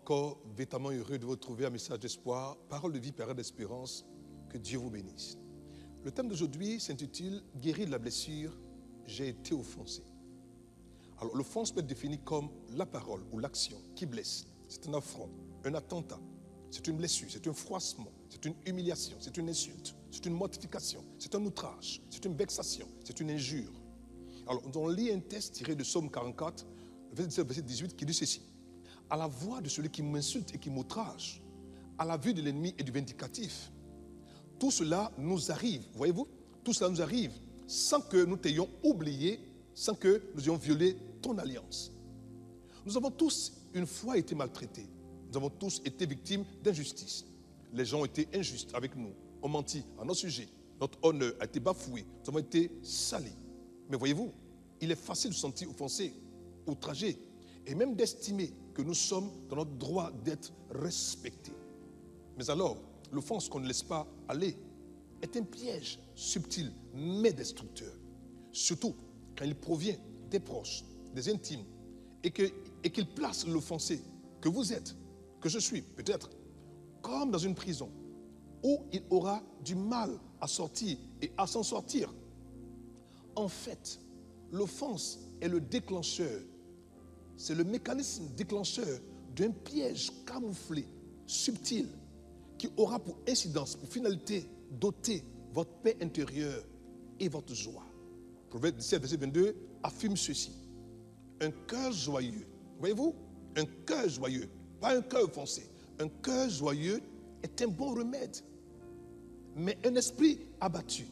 encore véritablement heureux de vous retrouver un message d'espoir, parole de vie, parole d'espérance. Que Dieu vous bénisse. Le thème d'aujourd'hui s'intitule « Guérir de la blessure, j'ai été offensé ». Alors l'offense peut être définie comme la parole ou l'action qui blesse. C'est un affront, un attentat, c'est une blessure, c'est un froissement, c'est une humiliation, c'est une insulte, c'est une mortification, c'est un outrage, c'est une vexation, c'est une injure. Alors on lit un texte tiré de Psaume 44, verset 18 qui dit ceci. À la voix de celui qui m'insulte et qui m'outrage, à la vue de l'ennemi et du vindicatif, tout cela nous arrive, voyez-vous, tout cela nous arrive sans que nous t'ayons oublié, sans que nous ayons violé ton alliance. Nous avons tous une fois été maltraités, nous avons tous été victimes d'injustice. Les gens ont été injustes avec nous, ont menti à notre sujet, notre honneur a été bafoué, nous avons été salis. Mais voyez-vous, il est facile de se sentir offensé, outragé, et même d'estimer que nous sommes dans notre droit d'être respectés. Mais alors, l'offense qu'on ne laisse pas aller est un piège subtil mais destructeur. Surtout quand il provient des proches, des intimes, et qu'il place l'offensé que vous êtes, que je suis peut-être, comme dans une prison, où il aura du mal à sortir et à s'en sortir. En fait, l'offense est le déclencheur, c'est le mécanisme déclencheur d'un piège camouflé, subtil, qui aura pour incidence, pour finalité, d'ôter votre paix intérieure et votre joie. Proverbe 17, verset 22 affirme ceci. Un cœur joyeux, voyez-vous, un cœur joyeux, pas un cœur offensé, un cœur joyeux est un bon remède. Mais un esprit abattu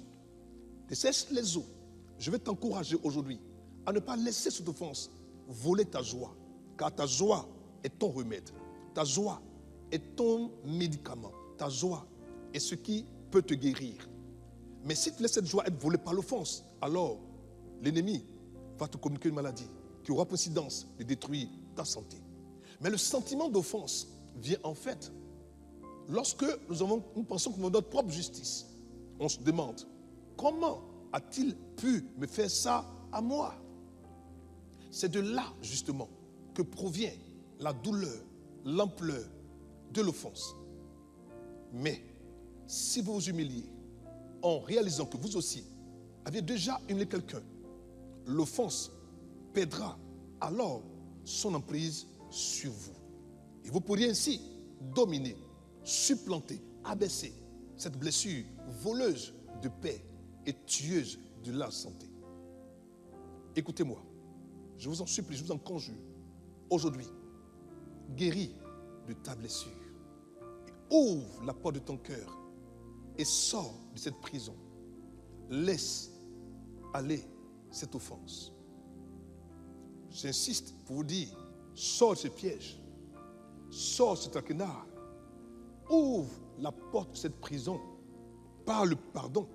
dessèche les eaux. Je vais t'encourager aujourd'hui à ne pas laisser cette offense voler ta joie, car ta joie est ton remède. Ta joie est ton médicament. Ta joie est ce qui peut te guérir. Mais si tu laisses cette joie être volée par l'offense, alors l'ennemi va te communiquer une maladie qui aura pour incidence de détruire ta santé. Mais le sentiment d'offense vient en fait lorsque nous pensons que nous avons notre propre justice. On se demande, comment a-t-il pu me faire ça à moi? C'est de là justement que provient la douleur, l'ampleur de l'offense. Mais si vous vous humiliez en réalisant que vous aussi aviez déjà humilié quelqu'un, l'offense perdra alors son emprise sur vous. Et vous pourriez ainsi dominer, supplanter, abaisser cette blessure voleuse de paix et tueuse de la santé. Écoutez-moi, je vous en supplie, je vous en conjure, aujourd'hui, guéris de ta blessure. Ouvre la porte de ton cœur et sors de cette prison. Laisse aller cette offense. J'insiste pour vous dire, sors de ce piège, sors de ce traquenard, ouvre la porte de cette prison par le pardon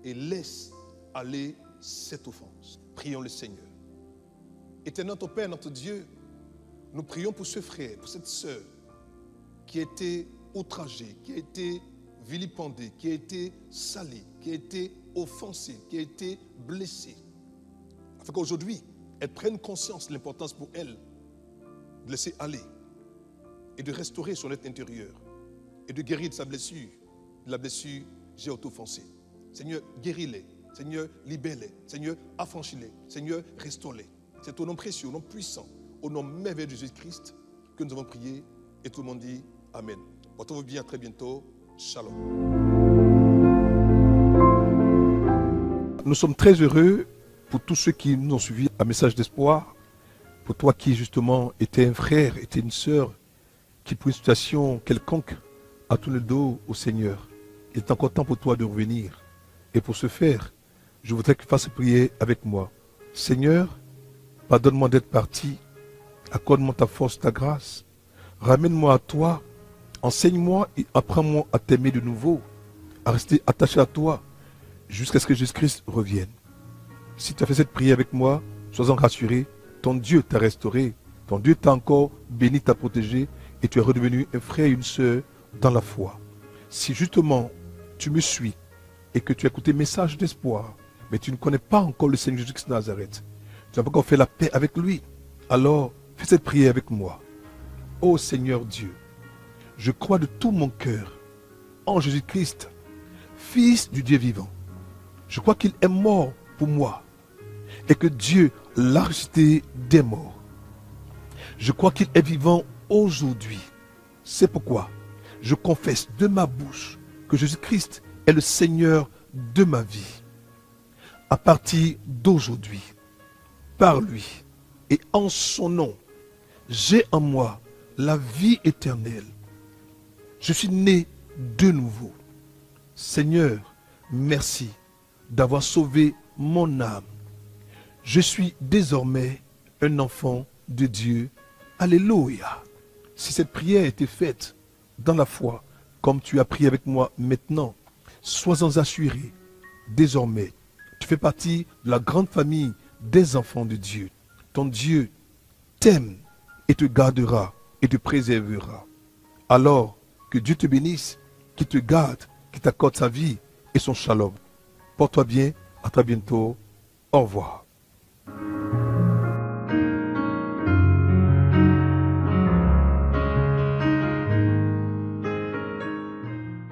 et laisse aller cette offense. Prions le Seigneur. Éternel notre Père, notre Dieu, nous prions pour ce frère, pour cette sœur qui a été outragée, qui a été vilipendée, qui a été salie, qui a été offensée, qui a été blessée. Afin qu'aujourd'hui, elle prenne conscience de l'importance pour elle de laisser aller et de restaurer son être intérieur et de guérir de sa blessure, de la blessure j'ai auto-offensé. Seigneur, guéris-les. Seigneur, libère-les. Seigneur, affranchis-les. Seigneur, restaure-les. C'est au nom précieux, au nom puissant, au nom merveilleux de Jésus-Christ que nous avons prié et tout le monde dit Amen. Portez-vous bien, à très bientôt. Shalom. Nous sommes très heureux pour tous ceux qui nous ont suivis un message d'espoir, pour toi qui justement étais un frère, étais une sœur, qui pour une situation quelconque a tourné le dos au Seigneur. Il est encore temps pour toi de revenir. Et pour ce faire, je voudrais que tu fasses prier avec moi. Seigneur, pardonne-moi d'être parti, accorde-moi ta force, ta grâce, ramène-moi à toi, enseigne-moi et apprends-moi à t'aimer de nouveau, à rester attaché à toi, jusqu'à ce que Jésus-Christ revienne. Si tu as fait cette prière avec moi, sois-en rassuré, ton Dieu t'a restauré, ton Dieu t'a encore béni, t'a protégé, et tu es redevenu un frère et une sœur dans la foi. Si justement tu me suis et que tu as écouté message d'espoir, mais tu ne connais pas encore le Seigneur Jésus-Christ de Nazareth, tu n'as pas encore fait la paix avec lui, alors fais cette prière avec moi. Ô Seigneur Dieu, je crois de tout mon cœur en Jésus-Christ, Fils du Dieu vivant. Je crois qu'il est mort pour moi et que Dieu l'a ressuscité des morts. Je crois qu'il est vivant aujourd'hui. C'est pourquoi je confesse de ma bouche que Jésus-Christ est le Seigneur de ma vie. À partir d'aujourd'hui, par lui et en son nom, j'ai en moi la vie éternelle. Je suis né de nouveau. Seigneur, merci d'avoir sauvé mon âme. Je suis désormais un enfant de Dieu. Alléluia. Si cette prière a été faite dans la foi, comme tu as prié avec moi maintenant, sois-en assuré. Désormais, tu fais partie de la grande famille des enfants de Dieu. Ton Dieu t'aime et te gardera et te préservera. Alors, que Dieu te bénisse, qu'il te garde, qu'il t'accorde sa vie et son shalom. Porte-toi bien, à très bientôt. Au revoir.